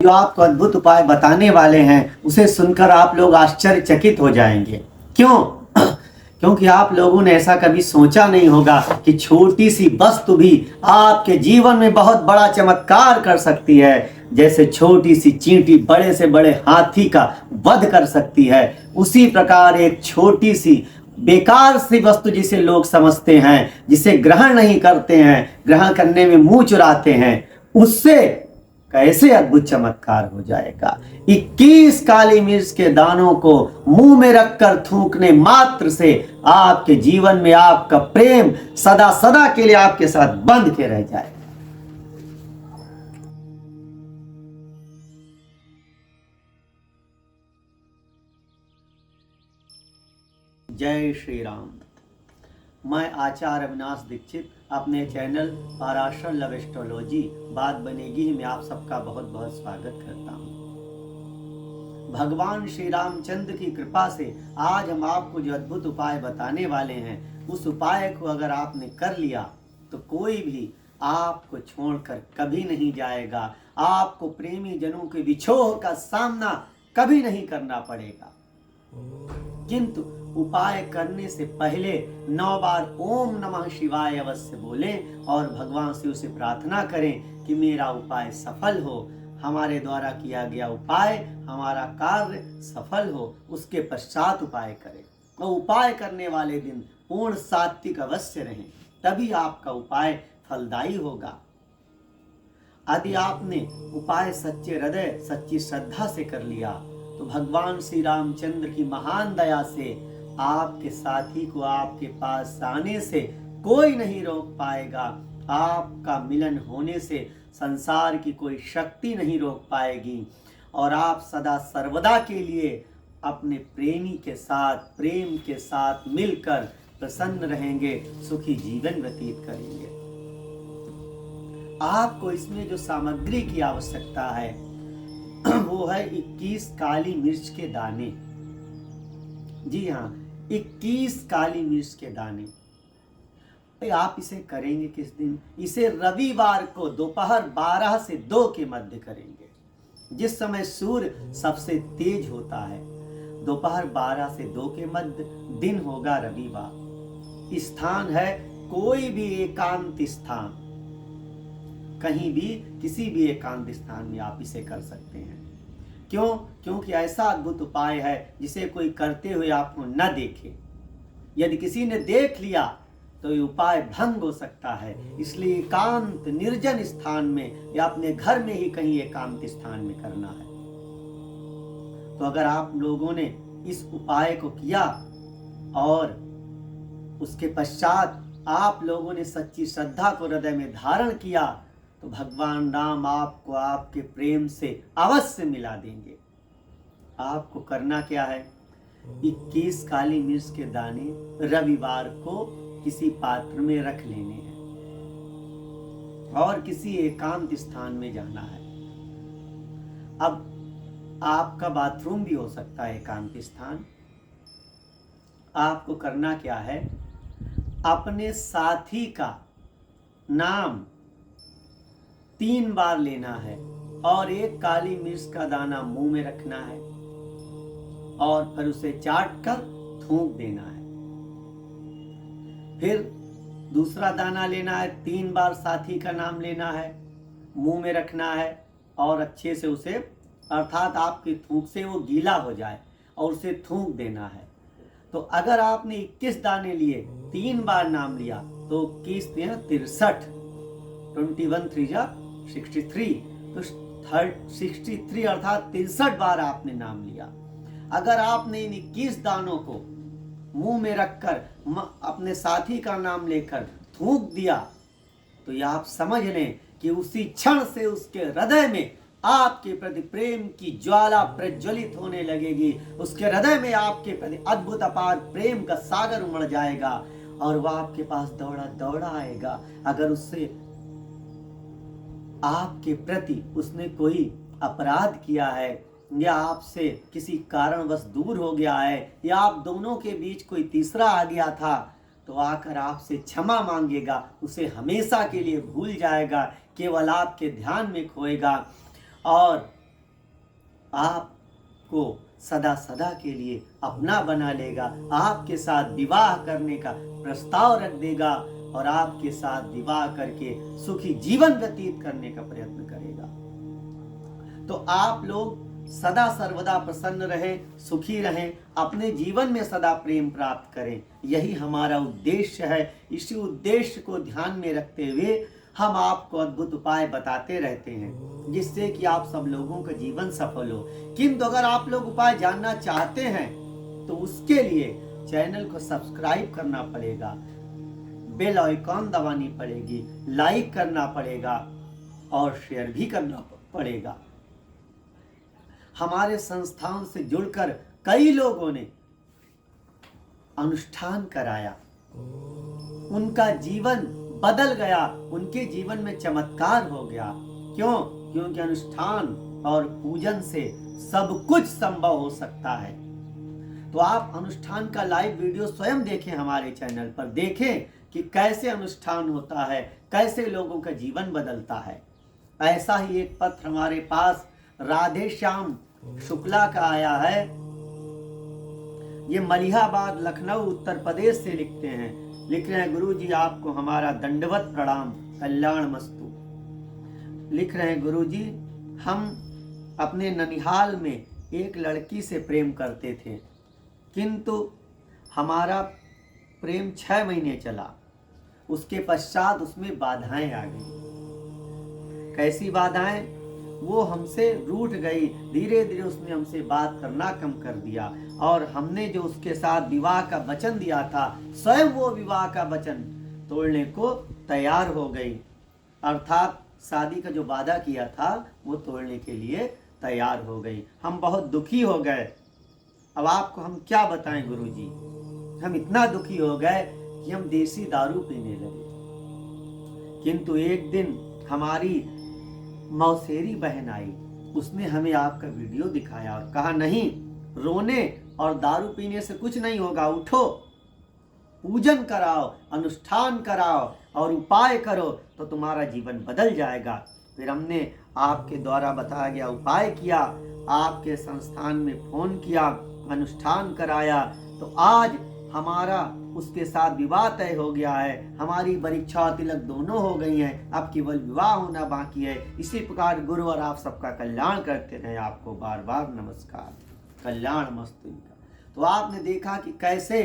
जो आपको अद्भुत उपाय बताने वाले हैं उसे सुनकर आप लोग आश्चर्यचकित हो जाएंगे। क्यों? क्योंकि आप लोगों ने ऐसा कभी सोचा नहीं होगा कि छोटी सी वस्तु भी आपके जीवन में बहुत बड़ा चमत्कार कर सकती है। जैसे छोटी सी चींटी बड़े से बड़े हाथी का वध कर सकती है, उसी प्रकार एक छोटी सी बेकार सी वस्तु जिसे लोग समझते हैं, जिसे ग्रहण नहीं करते हैं, ग्रहण करने में मुंह चुराते हैं, उससे कैसे अद्भुत चमत्कार हो जाएगा। 21 काली मिर्च के दानों को मुंह में रखकर थूकने मात्र से आपके जीवन में आपका प्रेम सदा सदा के लिए आपके साथ बंध के रह जाएगा। जय श्री राम। मैं आचार्य अविनाश दीक्षित अपने चैनल पराशर लव एस्ट्रोलॉजी बात बनेगी में आप सबका बहुत बहुत स्वागत करता हूँ। भगवान श्री रामचंद्र की कृपा से आज हम आपको जो अद्भुत उपाय बताने वाले हैं, उस उपाय को अगर आपने कर लिया तो कोई भी आपको छोड़कर कभी नहीं जाएगा। आपको प्रेमी जनों के विछोह का सामना कभी नहीं करना पड़ेगा। किंतु उपाय करने से पहले 9 बार ओम नमः शिवाय अवश्य बोलें और भगवान से उसे प्रार्थना करें कि मेरा उपाय सफल हो, हमारे द्वारा किया गया उपाय, हमारा कार्य सफल हो। उसके पश्चात उपाय करें और उपाय करने वाले दिन पूर्ण सात्विक अवश्य रहें, तभी आपका उपाय फलदायी होगा। यदि आपने उपाय सच्चे हृदय सच्ची श्रद्धा से कर लिया तो भगवान श्री रामचंद्र की महान दया से आपके साथी को आपके पास आने से कोई नहीं रोक पाएगा। आपका मिलन होने से संसार की कोई शक्ति नहीं रोक पाएगी और आप सदा सर्वदा के लिए अपने प्रेमी के साथ प्रेम के साथ मिलकर प्रसन्न रहेंगे, सुखी जीवन व्यतीत करेंगे। आपको इसमें जो सामग्री की आवश्यकता है वो है 21 काली मिर्च के दाने। जी हाँ, 21 काली मिर्च के दाने। आप इसे करेंगे किस दिन? इसे रविवार को दोपहर 12 से 2 के मध्य करेंगे, जिस समय सूर्य सबसे तेज होता है। दोपहर 12 से 2 के मध्य, दिन होगा रविवार। स्थान है कोई भी एकांत स्थान, कहीं भी किसी भी एकांत स्थान में आप इसे कर सकते हैं। क्यों? क्योंकि ऐसा अद्भुत उपाय है जिसे कोई करते हुए आपको न देखे। यदि किसी ने देख लिया तो ये उपाय भंग हो सकता है। इसलिए एकांत निर्जन स्थान में या अपने घर में ही कहीं एकांत स्थान में करना है। तो अगर आप लोगों ने इस उपाय को किया और उसके पश्चात आप लोगों ने सच्ची श्रद्धा को हृदय में धारण किया तो भगवान राम आपको आपके प्रेम से अवश्य मिला देंगे। आपको करना क्या है? 21 काली मिर्च के दाने रविवार को किसी पात्र में रख लेने हैं और किसी एकांत स्थान में जाना है। अब आपका बाथरूम भी हो सकता है एकांत स्थान। आपको करना क्या है? अपने साथी का नाम 3 बार लेना है और एक काली मिर्च का दाना मुंह में रखना है और फिर उसे चाट कर थूक देना है। फिर दूसरा दाना लेना है, 3 बार साथी का नाम लेना है, मुंह में रखना है और अच्छे से उसे, अर्थात आपकी थूक से वो गीला हो जाए और उसे थूक देना है। तो अगर आपने 21 दाने लिए, 3 बार नाम लिया तो 21 63, 21 3 जा 63, तो 63 अर्थात 63 बार आपने नाम लिया। अगर आपने इन 21 दानों को मुंह में रखकर अपने साथी का नाम लेकर थूक दिया तो ये आप समझ लें कि उसी क्षण से उसके हृदय में आपके प्रति प्रेम की ज्वाला प्रज्वलित होने लगेगी। उसके हृदय में आपके प्रति अद्भुत अपार प्रेम का सागर उमड़ जाएगा और वह आपके पास दौड़ा दौड़ा आएगा। अगर उससे आपके प्रति उसने कोई अपराध किया है या आपसे किसी कारणवश दूर हो गया है या आप दोनों के बीच कोई तीसरा आ गया था तो आकर आपसे क्षमा मांगेगा, उसे हमेशा के लिए भूल जाएगा, केवल आपके ध्यान में खोएगा और आपको सदा सदा के लिए अपना बना लेगा, आपके साथ विवाह करने का प्रस्ताव रख देगा और आपके साथ विवाह करके सुखी जीवन व्यतीत करने का प्रयत्न करेगा। तो आप लोग सदा सर्वदा प्रसन्न रहें, सुखी रहें, अपने जीवन में सदा प्रेम प्राप्त करें, यही हमारा उद्देश्य है। इसी उद्देश्य को ध्यान में रखते हुए हम आपको अद्भुत उपाय बताते रहते हैं, जिससे कि आप सब लोगों का जीवन सफल हो। किंतु अगर आप लोग उपाय जानना चाहते हैं तो उसके लिए चैनल को सब्सक्राइब करना पड़ेगा, बेल आइकॉन दबानी पड़ेगी, लाइक करना पड़ेगा और शेयर भी करना पड़ेगा। हमारे संस्थान से जुड़कर कई लोगों ने अनुष्ठान कराया, उनका जीवन बदल गया, उनके जीवन में चमत्कार हो गया। क्यों? क्योंकि अनुष्ठान और पूजन से सब कुछ संभव हो सकता है। तो आप अनुष्ठान का लाइव वीडियो स्वयं देखें, हमारे चैनल पर देखें कि कैसे अनुष्ठान होता है, कैसे लोगों का जीवन बदलता है। ऐसा ही एक पत्र हमारे पास राधे श्याम शुक्ला का आया है। ये मलिहाबाद लखनऊ उत्तर प्रदेश से लिखते हैं। लिख रहे हैं, गुरु जी आपको हमारा दंडवत प्रणाम, कल्याण मस्तु। लिख रहे हैं, गुरु जी हम अपने ननिहाल में एक लड़की से प्रेम करते थे, किंतु हमारा प्रेम 6 महीने चला। उसके पश्चात उसमें बाधाएं आ गई। कैसी बाधाएं? वो हमसे रूठ गई, धीरे धीरे उसने हमसे बात करना कम कर दिया और हमने जो उसके साथ विवाह का वचन दिया था, स्वयं वो विवाह का वचन तोड़ने को तैयार हो गई। अर्थात शादी का जो वादा किया था वो तोड़ने के लिए तैयार हो गई। हम बहुत दुखी हो गए। अब आपको हम क्या बताएं गुरुजी, हम इतना दुखी हो गए कि हम देसी दारू पीने लगे। किंतु एक दिन हमारी मौसेरी बहन आई, उसने हमें आपका वीडियो दिखाया और कहा, नहीं, रोने और दारू पीने से कुछ नहीं होगा, उठो, पूजन कराओ, अनुष्ठान कराओ और उपाय करो तो तुम्हारा जीवन बदल जाएगा। फिर हमने आपके द्वारा बताया गया उपाय किया, आपके संस्थान में फोन किया, अनुष्ठान कराया, तो आज हमारा उसके साथ विवाह तय हो गया है। हमारी परीक्षा और तिलक दोनों हो गई हैं, अब केवल विवाह होना बाकी है। इसी प्रकार गुरु और आप सबका कल्याण करते रहे। आपको बार बार नमस्कार, कल्याण मस्तु। तो आपने देखा कि कैसे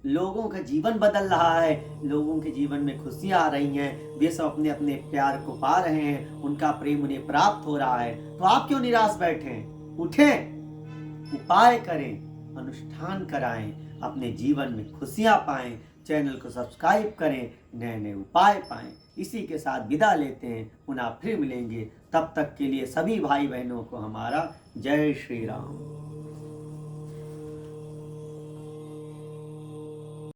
लोगों का जीवन बदल रहा है, लोगों के जीवन में खुशियां आ रही हैं, वे सब अपने अपने प्यार को पा रहे हैं, उनका प्रेम उन्हें प्राप्त हो रहा है। तो आप क्यों निराश बैठे? उठें, उपाय करें, अनुष्ठान कराएं, अपने जीवन में खुशियां पाएं। चैनल को सब्सक्राइब करें, नए नए उपाय पाएं। इसी के साथ विदा लेते हैं, पुनः फिर मिलेंगे। तब तक के लिए सभी भाई बहनों को हमारा जय श्री राम।